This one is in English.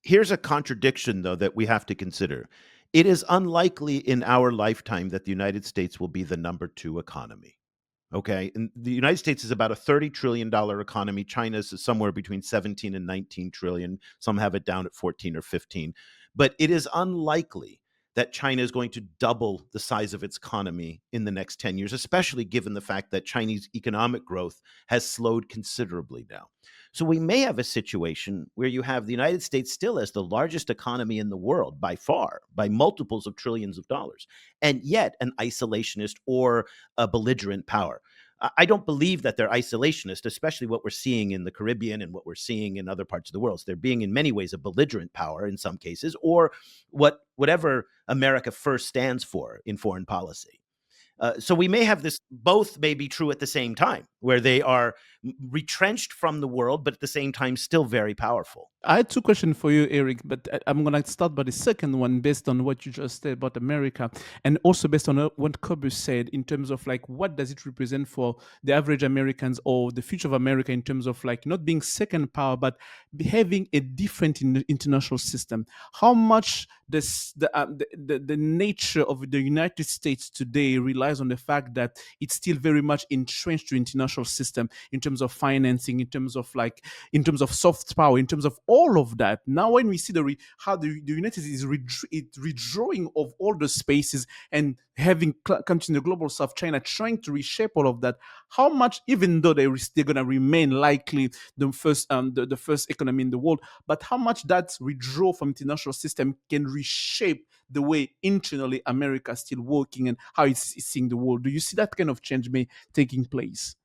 Here's a contradiction, though, that we have to consider. It is unlikely in our lifetime that the United States will be the number two economy. Okay. And the United States is about a $30 trillion economy. China's is somewhere between 17 and 19 trillion. Some have it down at 14 or 15. But it is unlikely that China is going to double the size of its economy in the next 10 years, especially given the fact that Chinese economic growth has slowed considerably now. So we may have a situation where you have the United States still as the largest economy in the world by far, by multiples of trillions of dollars, and yet an isolationist or a belligerent power. I don't believe that they're isolationist, especially what we're seeing in the Caribbean and what we're seeing in other parts of the world. So they're being, in many ways, a belligerent power in some cases, or whatever America first stands for in foreign policy. So we may have this, both may be true at the same time, where they are retrenched from the world, but at the same time still very powerful. I had two questions for you, Eric, but I'm going to start by the second one based on what you just said about America and also based on what Kobe said in terms of like what does it represent for the average Americans or the future of America in terms of like not being second power, but having a different international system. How much the nature of the United States today relies on the fact that it's still very much entrenched to international system in terms of financing, in terms of like in terms of soft power, in terms of all of that. Now, when we see how the United States is redrawing of all the spaces and having countries in the global south, China trying to reshape all of that, how much, even though they're going to remain likely the first economy in the world, but how much that withdrawal from international system can reshape the way internally America is still working and how it's seeing the world. Do you see that kind of change may taking place?